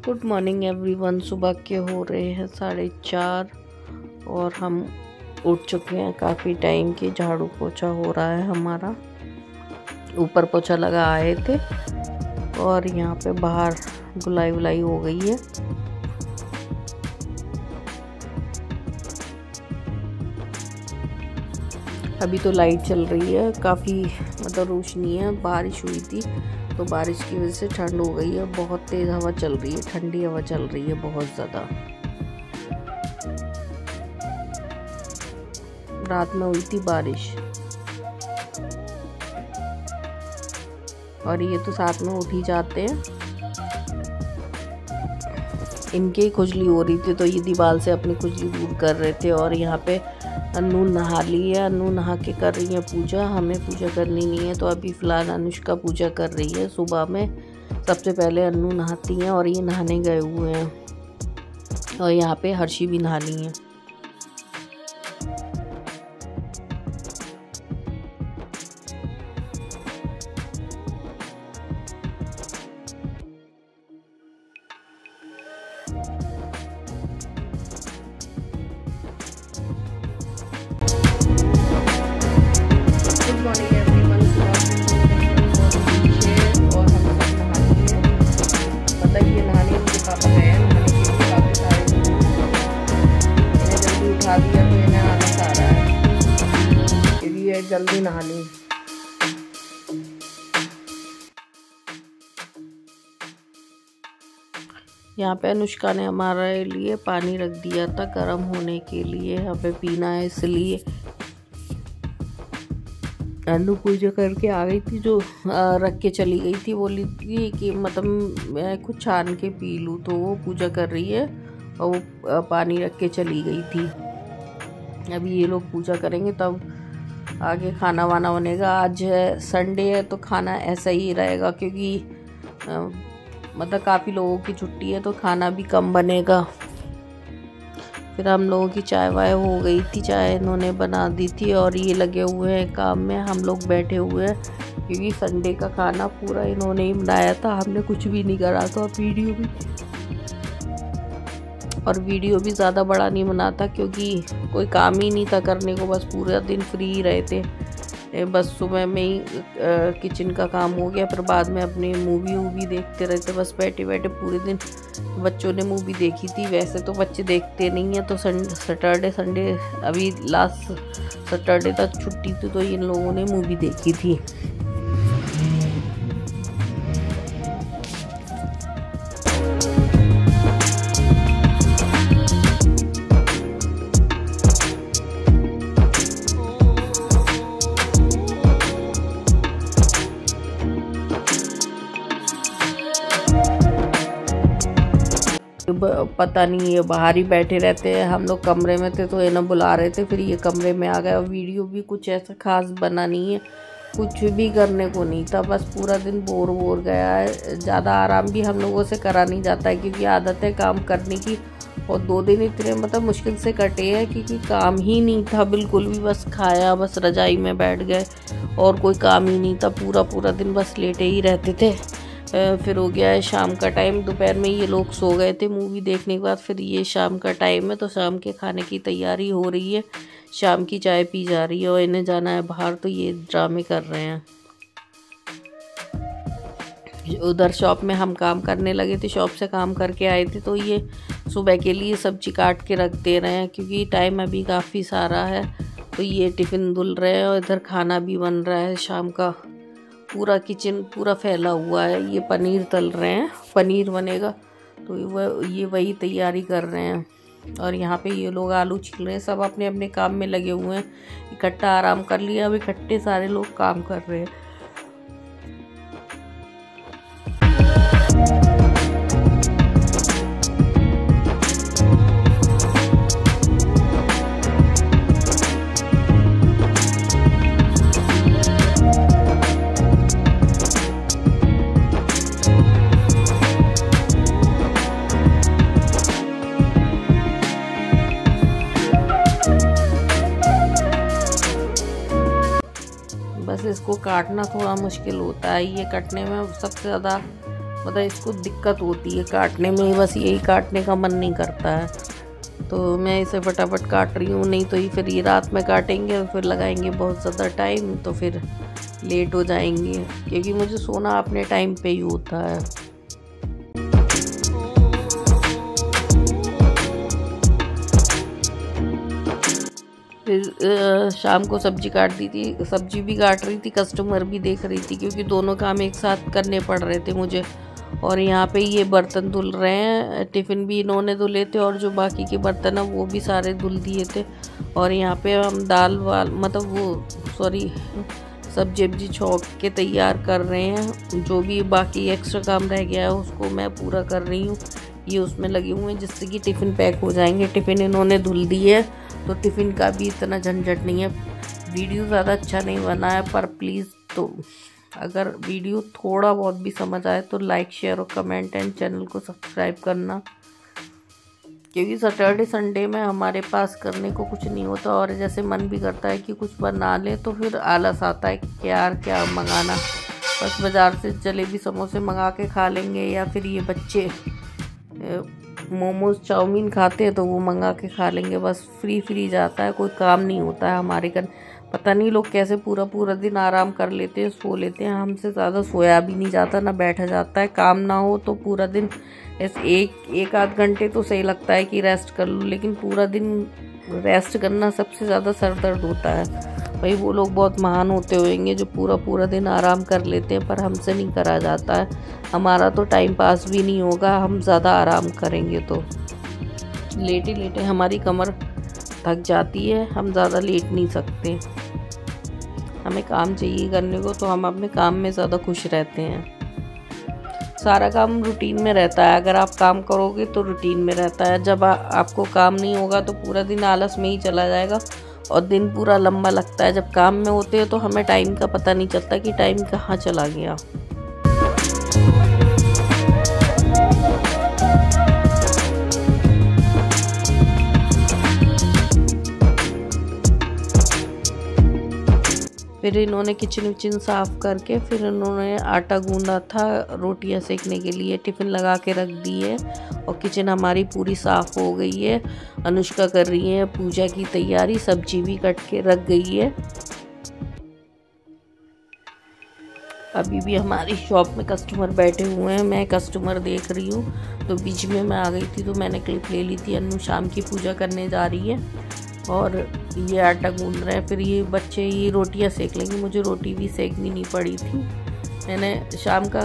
Good morning everyone. सुबह के हो रहे हैं 4:30 और हम उठ चुके हैं काफ़ी टाइम के। झाड़ू पोछा हो रहा है हमारा, ऊपर पोछा लगा आए थे और यहाँ पे बाहर गुलाई वुलाई हो गई है। अभी तो लाइट चल रही है, काफ़ी मतलब रोशनी है। बारिश हुई थी तो बारिश की वजह से ठंड हो गई है। बहुत तेज़ हवा चल रही है, ठंडी हवा चल रही है बहुत ज़्यादा। रात में हुई थी बारिश और ये तो साथ में उठ ही जाते हैं। इनकी खुजली हो रही थी तो ये दीवार से अपनी खुजली दूर कर रहे थे। और यहाँ पे अन्नू नहा ली है, अन्नू नहा के कर रही है पूजा। हमें पूजा करनी नहीं है तो अभी फ़िलहाल अनुष्का पूजा कर रही है। सुबह में सबसे पहले अन्नू नहाती हैं और ये नहाने गए हुए हैं। और यहाँ पे हर्षी भी नहा ली हैं। उठा दिया तो इन्हें आलस आ रहा है, इसलिए जल्दी नहा ली। यहाँ पे अनुष्का ने हमारे लिए पानी रख दिया था गर्म होने के लिए, हमें पीना है इसलिए। अनु पूजा करके आ गई थी, जो रख के चली गई थी। बोली थी कि मतलब मैं कुछ छान के पी लूँ, तो वो पूजा कर रही है और वो पानी रख के चली गई थी। अभी ये लोग पूजा करेंगे तब आगे खाना वाना बनेगा। आज है संडे है तो खाना ऐसा ही रहेगा, क्योंकि मतलब काफ़ी लोगों की छुट्टी है तो खाना भी कम बनेगा। फिर हम लोगों की चाय वाय हो गई थी, चाय इन्होंने बना दी थी और ये लगे हुए हैं काम में। हम लोग बैठे हुए हैं क्योंकि संडे का खाना पूरा इन्होंने ही बनाया था, हमने कुछ भी नहीं करा था। वीडियो भी ज़्यादा बड़ा नहीं बना था क्योंकि कोई काम ही नहीं था करने को, बस पूरा दिन फ्री ही रहे थे। बस सुबह में ही किचन का काम हो गया, फिर बाद में अपनी मूवी देखते रहते बस बैठे बैठे पूरे दिन। बच्चों ने मूवी देखी थी, वैसे तो बच्चे देखते नहीं हैं, तो सैटरडे संडे अभी लास्ट सैटरडे तक छुट्टी थी तो इन लोगों ने मूवी देखी थी। पता नहीं, ये बाहर ही बैठे रहते हैं। हम लोग कमरे में थे तो इन्हें बुला रहे थे, फिर ये कमरे में आ गए। वीडियो भी कुछ ऐसा खास बना नहीं है, कुछ भी करने को नहीं था, बस पूरा दिन बोर गया है। ज़्यादा आराम भी हम लोगों से करा नहीं जाता है क्योंकि आदत है काम करने की। और 2 दिन इतने मतलब मुश्किल से कटे हैं क्योंकि काम ही नहीं था बिल्कुल भी। बस खाया, बस रजाई में बैठ गए और कोई काम ही नहीं था। पूरा दिन बस लेटे ही रहते थे। फिर हो गया है शाम का टाइम। दोपहर में ये लोग सो गए थे मूवी देखने के बाद, फिर ये शाम का टाइम है तो शाम के खाने की तैयारी हो रही है। शाम की चाय पी जा रही है और इन्हें जाना है बाहर, तो ये ड्रामे कर रहे हैं। उधर शॉप में हम काम करने लगे थे, शॉप से काम करके आए थे तो ये सुबह के लिए सब्जी काट के रख दे रहे हैं क्योंकि टाइम अभी काफ़ी सारा है। तो ये टिफ़िन धुल रहे हैं और इधर खाना भी बन रहा है शाम का। पूरा किचन पूरा फैला हुआ है। ये पनीर तल रहे हैं, पनीर बनेगा तो ये वही तैयारी कर रहे हैं। और यहाँ पे ये लोग आलू छील रहे हैं, सब अपने अपने काम में लगे हुए हैं। इकट्ठा आराम कर लिया, अब इकट्ठे सारे लोग काम कर रहे हैं। बस इसको काटना थोड़ा मुश्किल होता है। ये कटने में सबसे ज़्यादा मतलब इसको दिक्कत होती है काटने में, बस यही काटने का मन नहीं करता है, तो मैं इसे फटाफट काट रही हूँ। नहीं तो ये फिर ये रात में काटेंगे और फिर लगाएंगे बहुत ज़्यादा टाइम, तो फिर लेट हो जाएंगे, क्योंकि मुझे सोना अपने टाइम पे ही होता है। फिर शाम को सब्जी काट दी थी, सब्जी भी काट रही थी, कस्टमर भी देख रही थी, क्योंकि दोनों काम एक साथ करने पड़ रहे थे मुझे। और यहाँ पे ये बर्तन धुल रहे हैं, टिफ़िन भी इन्होंने धुले थे और जो बाकी के बर्तन है वो भी सारे धुल दिए थे। और यहाँ पे हम दाल वाल मतलब वो सॉरी सब्जी छौंक के तैयार कर रहे हैं। जो भी बाकी एक्स्ट्रा काम रह गया है उसको मैं पूरा कर रही हूँ। ये उसमें लगे हुए हैं जिससे कि टिफ़िन पैक हो जाएंगे। टिफ़िन इन्होंने धुल दी है तो टिफ़िन का भी इतना झंझट नहीं है। वीडियो ज़्यादा अच्छा नहीं बना है, पर प्लीज़ तो अगर वीडियो थोड़ा बहुत भी समझ आए तो लाइक शेयर और कमेंट एंड चैनल को सब्सक्राइब करना, क्योंकि सैटरडे संडे में हमारे पास करने को कुछ नहीं होता और जैसे मन भी करता है कि कुछ बना ले तो फिर आलस आता है कि यार क्या मंगाना, बस बाज़ार से जलेबी समोसे मंगा के खा लेंगे, या फिर ये बच्चे मोमोज चाउमीन खाते हैं तो वो मंगा के खा लेंगे। बस फ्री जाता है, कोई काम नहीं होता है हमारे घर। पता नहीं लोग कैसे पूरा पूरा दिन आराम कर लेते हैं, सो लेते हैं। हमसे ज़्यादा सोया भी नहीं जाता, ना बैठा जाता है। काम ना हो तो पूरा दिन ऐसे एक आध घंटे तो सही लगता है कि रेस्ट कर लूँ, लेकिन पूरा दिन रेस्ट करना सबसे ज़्यादा सर दर्द होता है। भाई वो लोग बहुत महान होते होंगे जो पूरा दिन आराम कर लेते हैं, पर हमसे नहीं करा जाता है। हमारा तो टाइम पास भी नहीं होगा, हम ज़्यादा आराम करेंगे तो लेटे हमारी कमर थक जाती है, हम ज़्यादा लेट नहीं सकते। हमें काम चाहिए करने को, तो हम अपने काम में ज़्यादा खुश रहते हैं। सारा काम रूटीन में रहता है, अगर आप काम करोगे तो रूटीन में रहता है। जब आपको काम नहीं होगा तो पूरा दिन आलस में ही चला जाएगा और दिन पूरा लंबा लगता है। जब काम में होते हैं तो हमें टाइम का पता नहीं चलता कि टाइम कहाँ चला गया। फिर इन्होंने किचन साफ़ करके फिर इन्होंने आटा गूंदा था रोटियां सेकने के लिए, टिफ़िन लगा के रख दी है और किचन हमारी पूरी साफ़ हो गई है। अनुष्का कर रही है पूजा की तैयारी, सब्जी भी कट के रख गई है। अभी भी हमारी शॉप में कस्टमर बैठे हुए हैं, मैं कस्टमर देख रही हूँ, तो बीच में मैं आ गई थी तो मैंने क्लिप ले ली थी। अनु शाम की पूजा करने जा रही है और ये आटा गूंद रहे हैं। फिर ये बच्चे ये रोटियां सेक लेंगे, मुझे रोटी भी सेकनी नहीं पड़ी थी। मैंने शाम का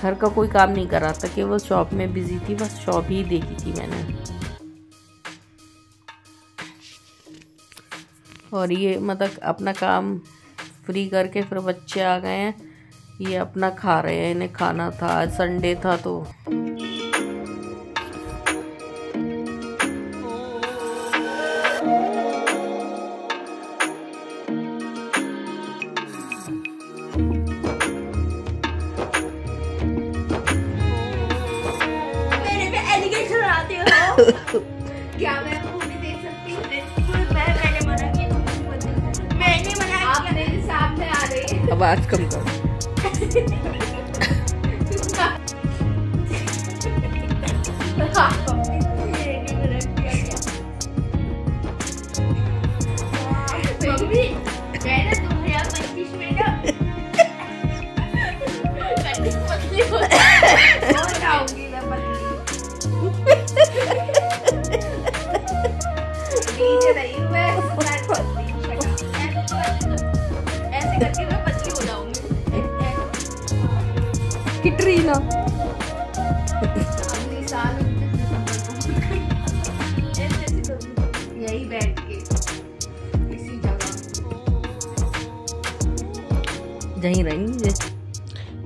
घर का कोई काम नहीं करा था, केवल शॉप में बिजी थी, बस शॉप ही देखी थी मैंने। और ये मतलब अपना काम फ्री करके फिर बच्चे आ गए हैं, ये अपना खा रहे हैं। इन्हें खाना था, आज संडे था तो क्या मैं मूवी देख सकती हूँ? मैंने मना किया, मैंने मना किया। आप मेरे सामने आ रही है। आवाज कम करो। मम्मी, मैंने 2025 में ना पतली हो जाऊंगी मैं पतली। ऐसे करके मैं पतली हो जाऊंगी। किटरीना अगले साल 29 दिसंबर को यही बैठ के इसी जगह यहीं रहेंगे।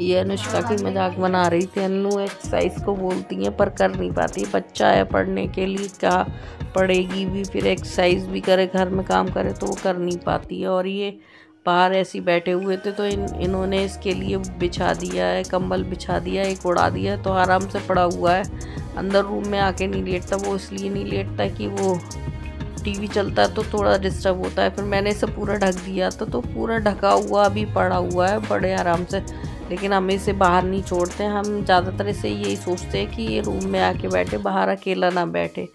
ये अनुष्का की मजाक बना रही थी। अनु एक्सरसाइज को बोलती हैं पर कर नहीं पाती, बच्चा है पढ़ने के लिए, क्या पढ़ेगी भी फिर एक्सरसाइज भी करे, घर में काम करे तो वो कर नहीं पाती है। और ये बाहर ऐसे बैठे हुए थे तो इन्होंने इसके लिए बिछा दिया है, कंबल बिछा दिया, एक उड़ा दिया, तो आराम से पड़ा हुआ है। अंदर रूम में आके नहीं लेटता, वो इसलिए नहीं लेटता कि वो टीवी चलता है तो थोड़ा डिस्टर्ब होता है। फिर मैंने इसे पूरा ढक दिया था तो पूरा ढका हुआ अभी पड़ा हुआ है, बड़े आराम से लेकिन हम इसे बाहर नहीं छोड़ते हैं। हम ज़्यादातर इसे यही सोचते हैं कि ये रूम में आके बैठे, बाहर अकेला ना बैठे,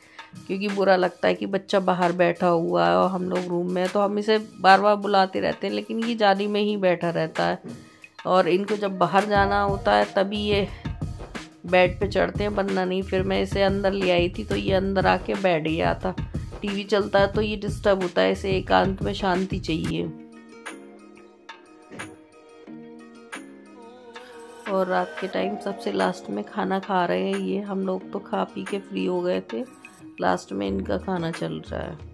क्योंकि बुरा लगता है कि बच्चा बाहर बैठा हुआ है और हम लोग रूम में हैं। तो हम इसे बार बार बुलाते रहते हैं, लेकिन ये जाली में ही बैठा रहता है। और इनको जब बाहर जाना होता है तभी ये बेड पे चढ़ते हैं, वरना नहीं। फिर मैं इसे अंदर ले आई थी तो ये अंदर आके बैठ गया था। टीवी चलता है तो ये डिस्टर्ब होता है, इसे एकांत में शांति चाहिए। और रात के टाइम सबसे लास्ट में खाना खा रहे हैं ये। हम लोग तो खा पी के फ्री हो गए थे, लास्ट में इनका खाना चल रहा है।